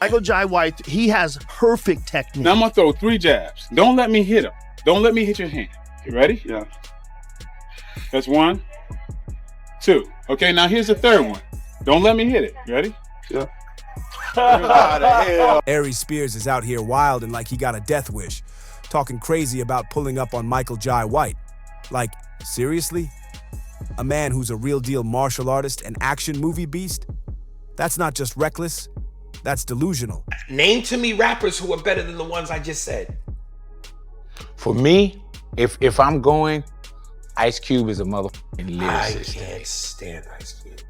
Michael Jai White, he has perfect technique. Now I'm gonna throw 3 jabs. Don't let me hit him. Don't let me hit your hand. You ready? Yeah. That's 1, 2. Okay, now here's the 3rd one. Don't let me hit it. You ready? Yeah. Aries Spears is out here wild and like he got a death wish, talking crazy about pulling up on Michael Jai White. Like, seriously? A man who's a real deal martial artist and action movie beast? That's not just reckless, that's delusional. Name to me rappers who are better than the ones I just said. For me, if I'm going, Ice Cube is a motherfucking lyricist. I can't stand Ice Cube.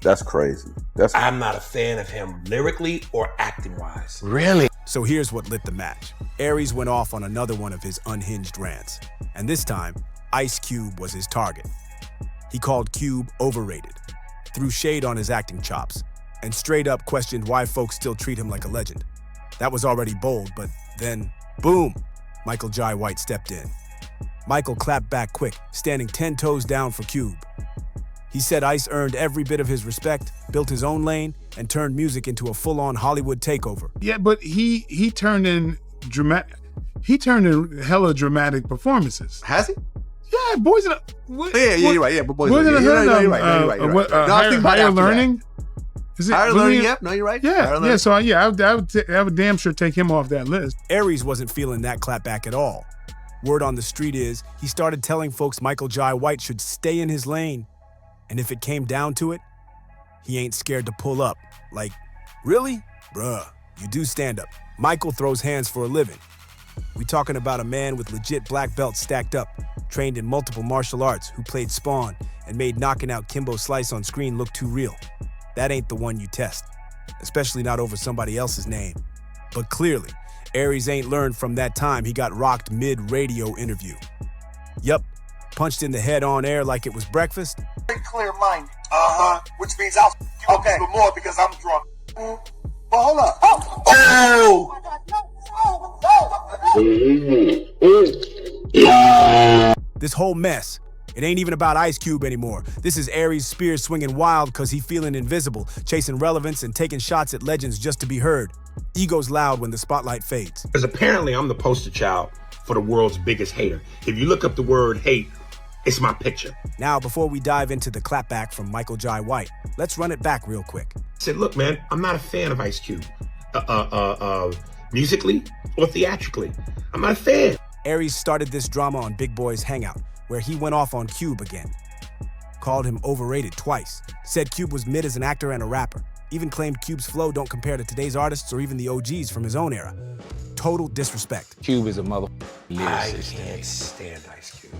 That's crazy. I'm not a fan of him lyrically or acting-wise. Really? So here's what lit the match. Aries went off on another one of his unhinged rants. And this time, Ice Cube was his target. He called Cube overrated, threw shade on his acting chops, and straight up questioned why folks still treat him like a legend. That was already bold, but then, boom, Michael Jai White stepped in. Michael clapped back quick, standing 10 toes down for Cube. He said Ice earned every bit of his respect, built his own lane, and turned music into a full-on Hollywood takeover. Yeah, but he turned in hella dramatic performances. Has he? Yeah, Boys in a... You're right. Yeah, but Boys in a Hood, you're right. Higher Learning? Is it Higher Learning, yep. No, you're right. Yeah, so I would damn sure take him off that list. Aries wasn't feeling that clapback at all. Word on the street is, he started telling folks Michael Jai White should stay in his lane. And if it came down to it, he ain't scared to pull up. Like, really? Bruh, you do stand up. Michael throws hands for a living. We talking about a man with legit black belts stacked up, trained in multiple martial arts, who played Spawn and made knocking out Kimbo Slice on screen look too real. That ain't the one you test, especially not over somebody else's name. But clearly, Aries ain't learned from that time he got rocked mid-radio interview. Yup, punched in the head on air like it was breakfast. Very clear-minded. Which means I'll you up even more because I'm drunk. But hold up. This whole mess, it ain't even about Ice Cube anymore. This is Aries Spears swinging wild because he feeling invisible, chasing relevance and taking shots at legends just to be heard. Ego's loud when the spotlight fades. Because apparently I'm the poster child for the world's biggest hater. If you look up the word hate, it's my picture. Now, before we dive into the clapback from Michael Jai White, let's run it back real quick. I said, look, man, I'm not a fan of Ice Cube. Musically or theatrically. I'm not a fan. Aries started this drama on Big Boy's Hangout, where he went off on Cube again. Called him overrated twice. Said Cube was mid as an actor and a rapper. Even claimed Cube's flow don't compare to today's artists or even the OGs from his own era. Total disrespect. Cube is a motherfucking I lyricist. can't stand Ice Cube.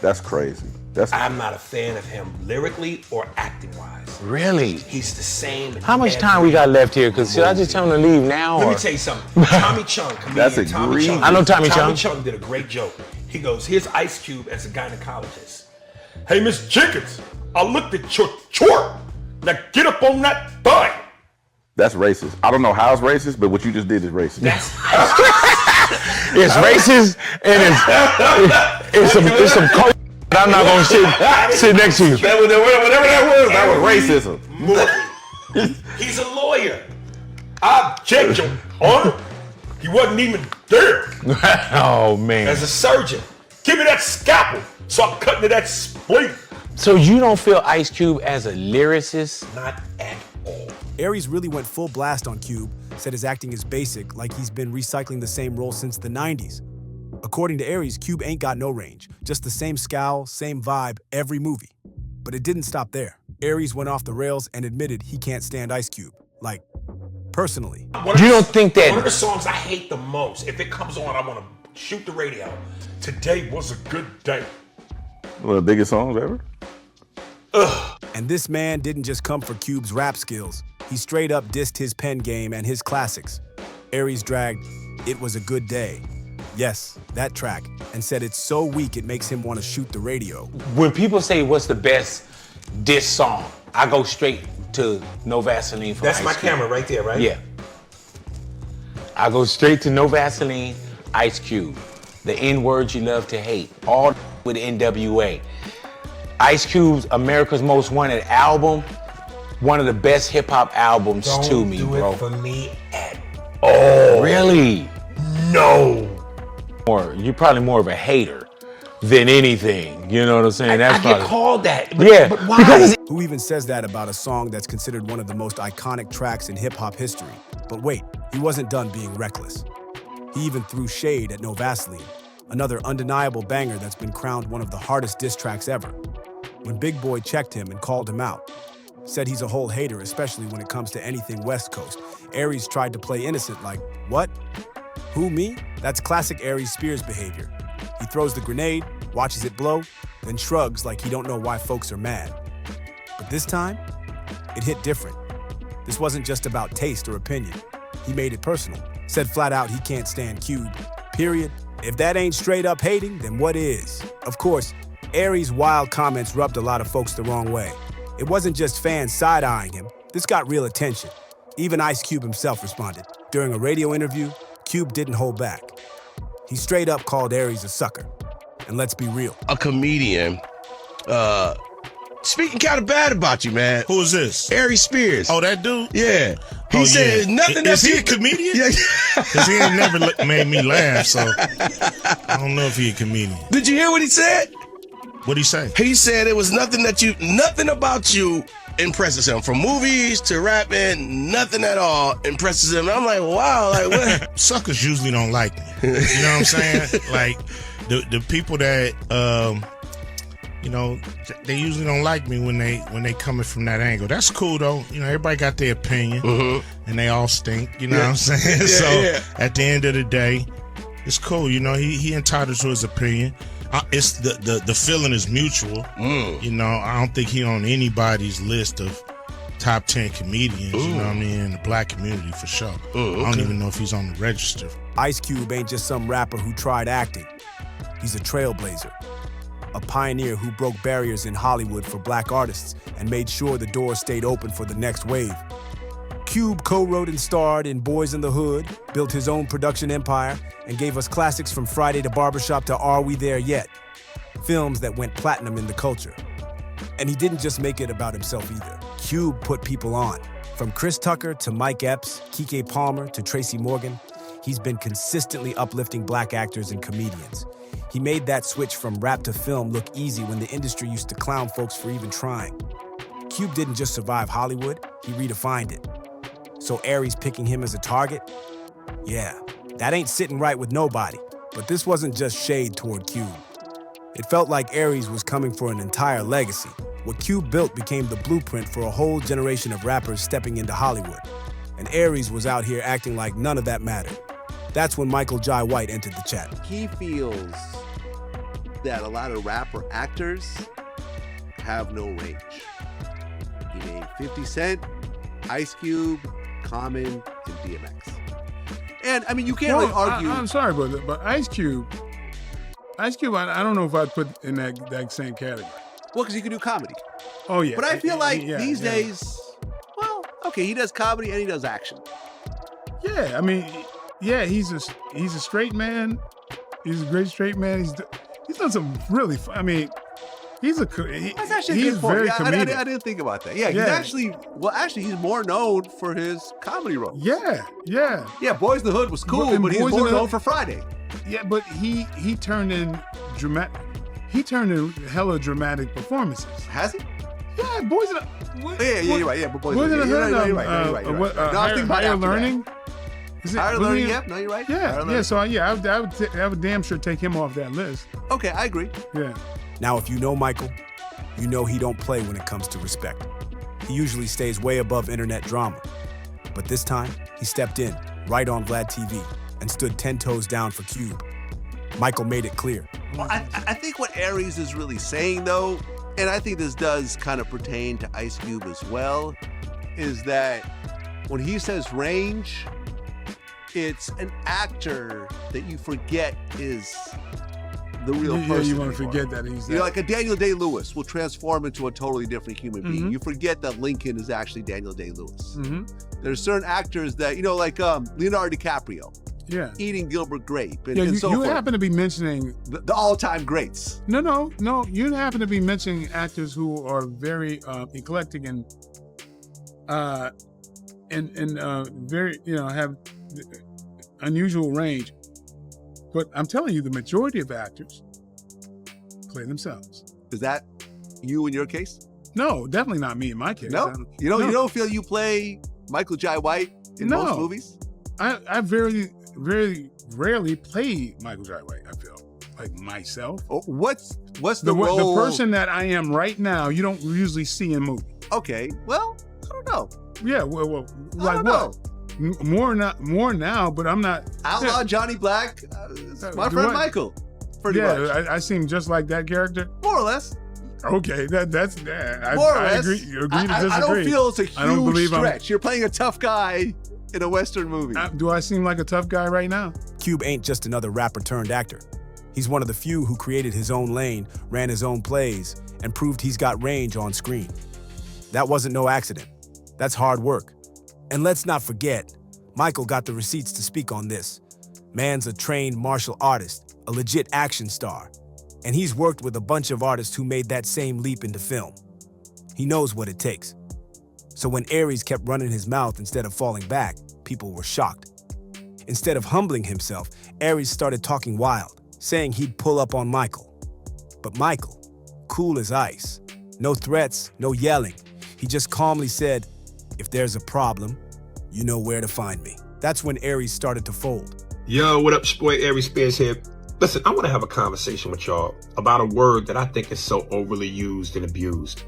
That's crazy. I'm not a fan of him lyrically or acting-wise. Really? He's the same. How much time we got left here? Because should I just tell him to leave now? Let or? me tell you something. Tommy Chung, comedian. That's Tommy egregious. Chung. I know Tommy Chung. Tommy Chung did a great joke. He goes, here's Ice Cube as a gynecologist. Hey, Miss Jenkins, I looked at your chart. Now get up on that thigh. That's racist. I don't know how it's racist, but what you just did is racist. That's It's racist and it's some cold. I'm not gonna sit next to you. Whatever that was racism. He's a lawyer. I object, Your Honor. He wasn't even there. Oh man. As a surgeon, give me that scalpel so I cut into that spleen. So you don't feel Ice Cube as a lyricist? Not at all. Aries really went full blast on Cube, said his acting is basic, like he's been recycling the same role since the 90s. According to Aries, Cube ain't got no range, just the same scowl, same vibe, every movie. But it didn't stop there. Aries went off the rails and admitted he can't stand Ice Cube. Like, personally. You don't think that... One of the songs I hate the most, if it comes on, I want to shoot the radio. Today was a good day. One of the biggest songs ever. And this man didn't just come for Cube's rap skills. He straight up dissed his pen game and his classics. Aries dragged It Was a Good Day. Yes, that track, and said it's so weak it makes him want to shoot the radio. When people say what's the best diss song, I go straight to No Vaseline from That's Ice my Cube. camera right there, right? Yeah. I go straight to No Vaseline, Ice Cube. The N-word you love to hate. All with NWA. Ice Cube's America's Most Wanted album, one of the best hip-hop albums to me, Don't do bro. it for me at Low-key. No. You're probably more of a hater than anything. You know what I'm saying? I That's get called that. But, Yeah, But why? because Who even says that about a song that's considered one of the most iconic tracks in hip-hop history? But wait, he wasn't done being reckless. He even threw shade at No Vaseline, another undeniable banger that's been crowned one of the hardest diss tracks ever. When Big Boy checked him and called him out, said he's a whole hater, especially when it comes to anything West Coast, Aries tried to play innocent like, what? Who, me? That's classic Aries Spears behavior. He throws the grenade, watches it blow, then shrugs like he don't know why folks are mad. But this time, it hit different. This wasn't just about taste or opinion. He made it personal, said flat out he can't stand Cube, period. If that ain't straight up hating, then what is? Of course, Aries' wild comments rubbed a lot of folks the wrong way. It wasn't just fans side-eyeing him. This got real attention. Even Ice Cube himself responded. During a radio interview, Cube didn't hold back. He straight up called Aries a sucker. And let's be real. A comedian speaking kind of bad about you, man. Who is this? Aries Spears. Oh, that dude? Yeah. He said nothing Is that he a comedian? Yeah. Because he ain't never made me laugh, so I don't know if he a comedian. Did you hear what he said? What'd he say? He said it was nothing about you impresses him. From movies to rapping, nothing at all impresses him. I'm like, wow, like what? Suckers usually don't like me. You know what I'm saying? Like the people that you know, they usually don't like me when they coming from that angle. That's cool though. You know, everybody got their opinion, and they all stink. You know what I'm saying? At the end of the day, it's cool. You know, he entitled to his opinion. It's the feeling is mutual. You know, I don't think he on anybody's list of top 10 comedians. You know what I mean? In the black community for sure. I don't even know if he's on the register. Ice Cube ain't just some rapper who tried acting. He's a trailblazer. A pioneer who broke barriers in Hollywood for black artists and made sure the doors stayed open for the next wave. Cube co-wrote and starred in Boys in the Hood, built his own production empire, and gave us classics from Friday to Barbershop to Are We There Yet? Films that went platinum in the culture. And he didn't just make it about himself either. Cube put people on. From Chris Tucker to Mike Epps, Keke Palmer to Tracy Morgan, he's been consistently uplifting black actors and comedians. He made that switch from rap to film look easy when the industry used to clown folks for even trying. Cube didn't just survive Hollywood, he redefined it. So Aries picking him as a target? Yeah, that ain't sitting right with nobody. But this wasn't just shade toward Cube. It felt like Aries was coming for an entire legacy. What Cube built became the blueprint for a whole generation of rappers stepping into Hollywood. And Aries was out here acting like none of that mattered. That's when Michael Jai White entered the chat. He feels that a lot of rapper actors have no range. He named 50 Cent, Ice Cube, Common, and DMX. And I mean, you can't really argue. I'm sorry, but Ice Cube, I don't know if I'd put in that same category. Well, because he can do comedy. Oh yeah. But I feel like these days, well, okay, he does comedy and he does action. Yeah, I mean, yeah, he's a straight man. He's a great straight man. He's done some really. He's That's actually a he's good point. very Yeah, comedic. I didn't think about that. Yeah, he's he's more known for his comedy roles. Yeah. Boys in the Hood was cool, but he's more known for Friday. Yeah, but he turned in hella dramatic performances. Has he? Yeah, Boys in the you're right. Yeah, but Boys in the Hood. You're right. Higher Learning. Higher Learning. Yep. No, you're right. Yeah. So I would damn sure take him off that list. Okay, I agree. Yeah. Now, if you know Michael, you know he don't play when it comes to respect. He usually stays way above internet drama. But this time, he stepped in, right on Vlad TV, and stood 10 toes down for Cube. Michael made it clear. Well, I think what Aries is really saying, though, and I think this does kind of pertain to Ice Cube as well, is that when he says range, it's an actor that you forget is the real person. Yeah, you want to anymore. forget that he's that. You know, like a Daniel Day-Lewis will transform into a totally different human being. Mhm. You forget that Lincoln is actually Daniel Day-Lewis. Mm-hmm. There's certain actors that, you know, like Leonardo DiCaprio, Yeah. eating Gilbert Grape, and, Yeah, and you so forth. happen to be mentioning The all-time greats. No. You happen to be mentioning actors who are very eclectic and very, have unusual range. But I'm telling you, the majority of actors play themselves. Is that you in your case? No, definitely not me in my case. No? You don't feel you play Michael Jai White in most movies? I very, very rarely play Michael Jai White, I feel. Like myself. Oh, what's the role? The person that I am right now, you don't usually see in movies. Okay, well, I don't know. Yeah, well I like don't what? More now, but I'm not. Outlaw Johnny Black, my friend Michael. Pretty much. I seem just like that character. More or less. Okay, that's More or less. I agree to disagree. I don't feel it's a huge stretch. You're playing a tough guy in a Western movie. Do I seem like a tough guy right now? Cube ain't just another rapper turned actor. He's one of the few who created his own lane, ran his own plays, and proved he's got range on screen. That wasn't no accident. That's hard work. And let's not forget, Michael got the receipts to speak on this. Man's a trained martial artist, a legit action star. And he's worked with a bunch of artists who made that same leap into film. He knows what it takes. So when Aries kept running his mouth instead of falling back, people were shocked. Instead of humbling himself, Aries started talking wild, saying he'd pull up on Michael. But Michael, cool as ice, no threats, no yelling. He just calmly said, "If there's a problem, you know where to find me." That's when Aries started to fold. Yo, what up, boy? Aries Spears here. Listen, I want to have a conversation with y'all about a word that I think is so overly used and abused.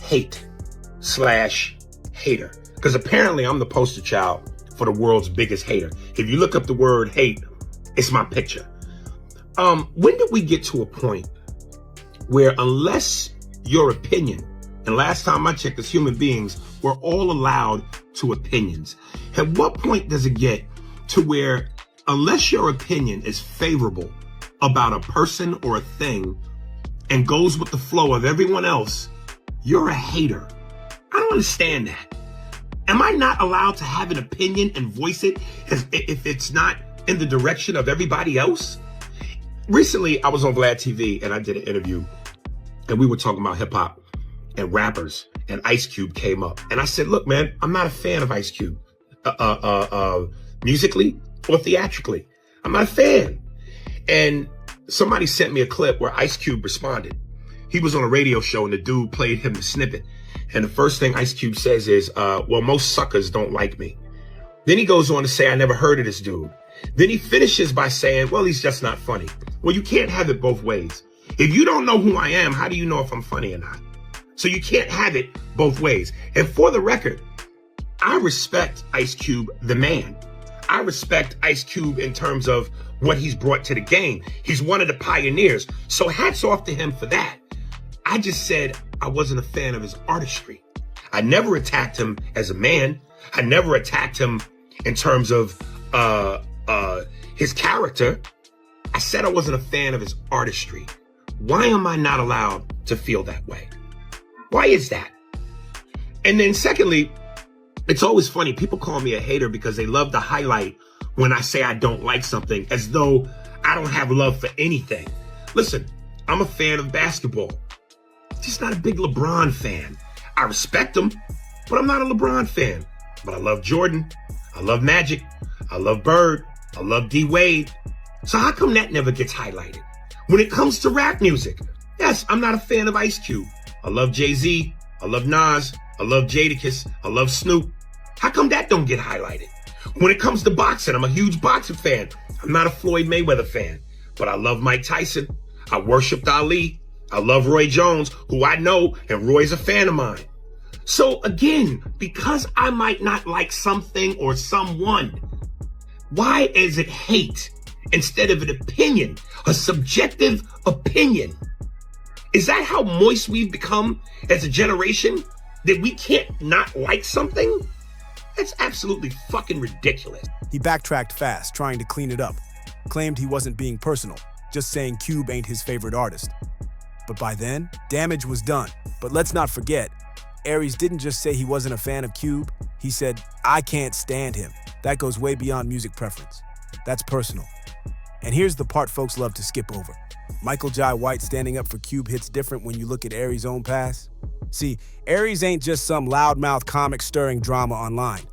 Hate/hater. Because apparently I'm the poster child for the world's biggest hater. If you look up the word hate, it's my picture. When did we get to a point where unless your opinion, and last time I checked as human beings, we're all allowed to opinions. At what point does it get to where unless your opinion is favorable about a person or a thing and goes with the flow of everyone else, you're a hater? I don't understand that. Am I not allowed to have an opinion and voice it if it's not in the direction of everybody else? Recently, I was on Vlad TV and I did an interview and we were talking about hip hop and rappers, and Ice Cube came up. And I said, look, man, I'm not a fan of Ice Cube, musically or theatrically. I'm not a fan. And somebody sent me a clip where Ice Cube responded. He was on a radio show and the dude played him the snippet. And the first thing Ice Cube says is, well, most suckers don't like me. Then he goes on to say, I never heard of this dude. Then he finishes by saying, well, he's just not funny. Well, you can't have it both ways. If you don't know who I am, how do you know if I'm funny or not? So you can't have it both ways. And for the record, I respect Ice Cube, the man. I respect Ice Cube in terms of what he's brought to the game. He's one of the pioneers. So hats off to him for that. I just said I wasn't a fan of his artistry. I never attacked him as a man. I never attacked him in terms of his character. I said I wasn't a fan of his artistry. Why am I not allowed to feel that way? Why is that? And then secondly, it's always funny. People call me a hater because they love to highlight when I say I don't like something as though I don't have love for anything. Listen, I'm a fan of basketball. Just not a big LeBron fan. I respect him, but I'm not a LeBron fan. But I love Jordan. I love Magic. I love Bird. I love D Wade. So how come that never gets highlighted? When it comes to rap music, yes, I'm not a fan of Ice Cube. I love Jay-Z. I love Nas. I love Jadakiss. I love Snoop. How come that don't get highlighted? When it comes to boxing, I'm a huge boxing fan. I'm not a Floyd Mayweather fan, but I love Mike Tyson. I worshiped Ali. I love Roy Jones, who I know, and Roy's a fan of mine. So again, because I might not like something or someone, why is it hate instead of an opinion, a subjective opinion? Is that how moist we've become as a generation? That we can't not like something? That's absolutely fucking ridiculous. He backtracked fast, trying to clean it up. Claimed he wasn't being personal, just saying Cube ain't his favorite artist. But by then, damage was done. But let's not forget, Aries didn't just say he wasn't a fan of Cube. He said, I can't stand him. That goes way beyond music preference. That's personal. And here's the part folks love to skip over. Michael Jai White standing up for Cube hits different when you look at Aries' own past. See, Aries ain't just some loudmouth comic stirring drama online.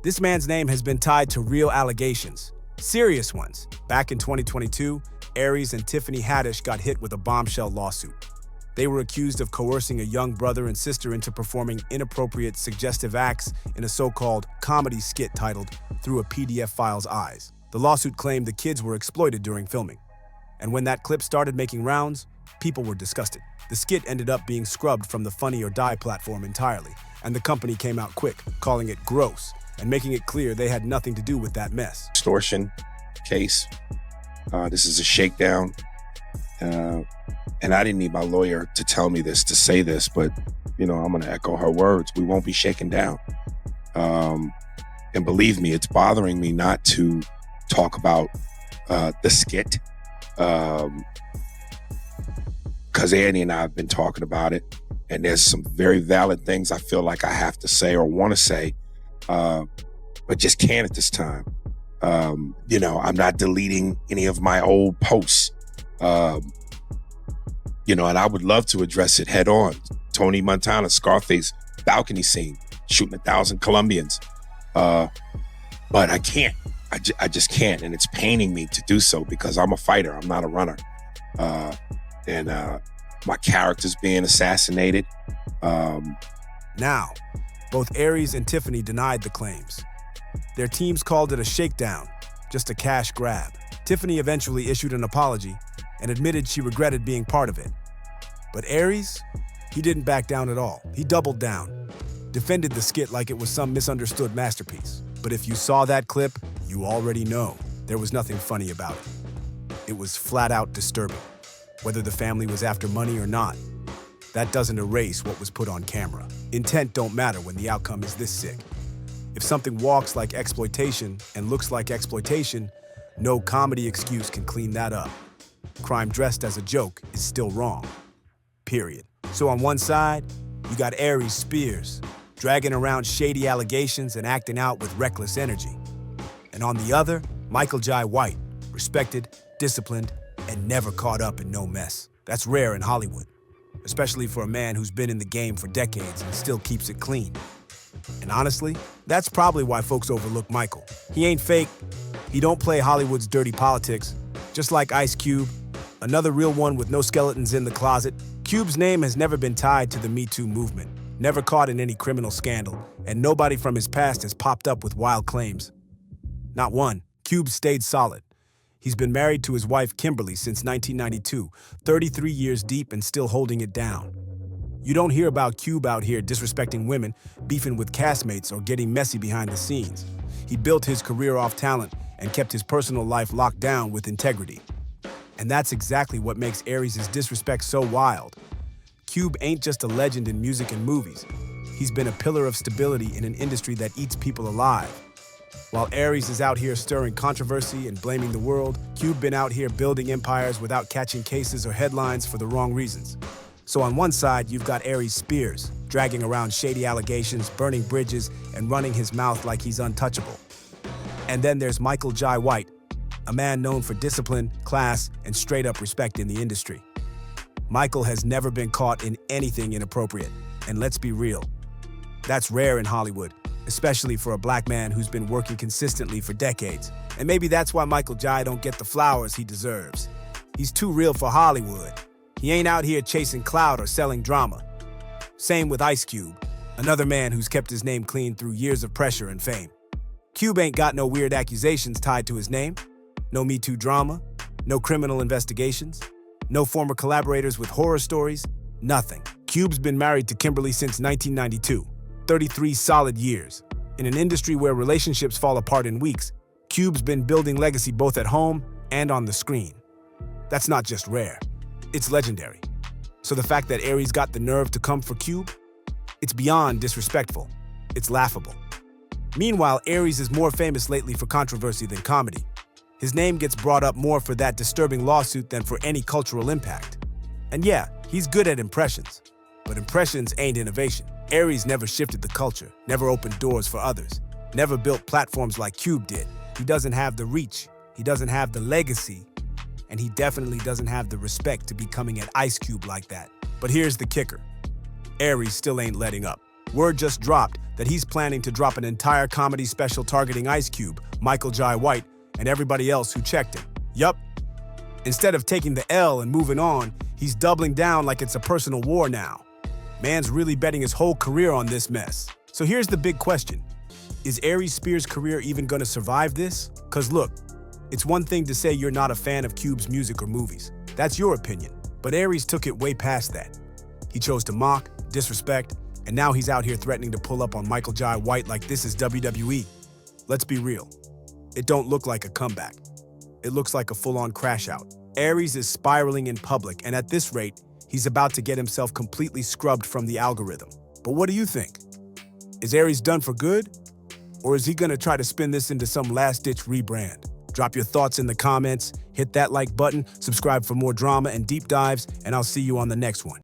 This man's name has been tied to real allegations, serious ones. Back in 2022, Aries and Tiffany Haddish got hit with a bombshell lawsuit. They were accused of coercing a young brother and sister into performing inappropriate, suggestive acts in a so-called comedy skit titled Through a PDF File's Eyes. The lawsuit claimed the kids were exploited during filming. And when that clip started making rounds, people were disgusted. The skit ended up being scrubbed from the Funny or Die platform entirely, and the company came out quick, calling it gross and making it clear they had nothing to do with that mess. Extortion case. This is a shakedown. And I didn't need my lawyer to tell me this, to say this, but, I'm going to echo her words. We won't be shaken down. And believe me, it's bothering me not to talk about the skit. Because Annie and I have been talking about it, and there's some very valid things I feel like I have to say or want to say, but just can't at this time. I'm not deleting any of my old posts. And I would love to address it head on. Tony Montana, Scarface, balcony scene, shooting 1,000 Colombians. But I can't. I just can't, and it's paining me to do so because I'm a fighter. I'm not a runner. And my character's being assassinated. Now, both Aries and Tiffany denied the claims. Their teams called it a shakedown, just a cash grab. Tiffany eventually issued an apology and admitted she regretted being part of it. But Aries, he didn't back down at all. He doubled down, defended the skit like it was some misunderstood masterpiece. But if you saw that clip, you already know there was nothing funny about it. It was flat out disturbing. Whether the family was after money or not, that doesn't erase what was put on camera. Intent don't matter when the outcome is this sick. If something walks like exploitation and looks like exploitation, no comedy excuse can clean that up. Crime dressed as a joke is still wrong. Period. So on one side, you got Aries Spears, dragging around shady allegations and acting out with reckless energy. And on the other, Michael Jai White, respected, disciplined, and never caught up in no mess. That's rare in Hollywood, especially for a man who's been in the game for decades and still keeps it clean. And honestly, that's probably why folks overlook Michael. He ain't fake. He don't play Hollywood's dirty politics. Just like Ice Cube, another real one with no skeletons in the closet, Cube's name has never been tied to the Me Too movement, never caught in any criminal scandal, and nobody from his past has popped up with wild claims. Not one. Cube stayed solid. He's been married to his wife Kimberly since 1992, 33 years deep and still holding it down. You don't hear about Cube out here disrespecting women, beefing with castmates, or getting messy behind the scenes. He built his career off talent and kept his personal life locked down with integrity. And that's exactly what makes Aries' disrespect so wild. Cube ain't just a legend in music and movies. He's been a pillar of stability in an industry that eats people alive. While Aries is out here stirring controversy and blaming the world, Cube been out here building empires without catching cases or headlines for the wrong reasons. So on one side, you've got Aries Spears, dragging around shady allegations, burning bridges, and running his mouth like he's untouchable. And then there's Michael Jai White, a man known for discipline, class, and straight-up respect in the industry. Michael has never been caught in anything inappropriate, and let's be real, that's rare in Hollywood, especially for a black man who's been working consistently for decades. And maybe that's why Michael Jai don't get the flowers he deserves. He's too real for Hollywood. He ain't out here chasing clout or selling drama. Same with Ice Cube, another man who's kept his name clean through years of pressure and fame. Cube ain't got no weird accusations tied to his name, no Me Too drama, no criminal investigations, no former collaborators with horror stories, nothing. Cube's been married to Kimberly since 1992, 33 solid years. In an industry where relationships fall apart in weeks, Cube's been building legacy both at home and on the screen. That's not just rare, it's legendary. So the fact that Aries got the nerve to come for Cube, it's beyond disrespectful, it's laughable. Meanwhile, Aries is more famous lately for controversy than comedy. His name gets brought up more for that disturbing lawsuit than for any cultural impact. And yeah, he's good at impressions, but impressions ain't innovation. Aries never shifted the culture, never opened doors for others, never built platforms like Cube did. He doesn't have the reach, he doesn't have the legacy, and he definitely doesn't have the respect to be coming at Ice Cube like that. But here's the kicker. Aries still ain't letting up. Word just dropped that he's planning to drop an entire comedy special targeting Ice Cube, Michael Jai White, and everybody else who checked him. Yup. Instead of taking the L and moving on, he's doubling down like it's a personal war now. Man's really betting his whole career on this mess. So here's the big question. Is Aries Spears' career even gonna survive this? Cause look, it's one thing to say you're not a fan of Cube's music or movies. That's your opinion. But Aries took it way past that. He chose to mock, disrespect, and now he's out here threatening to pull up on Michael Jai White like this is WWE. Let's be real. It don't look like a comeback. It looks like a full-on crash out. Aries is spiraling in public, and at this rate, he's about to get himself completely scrubbed from the algorithm. But what do you think? Is Aries done for good? Or is he gonna try to spin this into some last-ditch rebrand? Drop your thoughts in the comments, hit that like button, subscribe for more drama and deep dives, and I'll see you on the next one.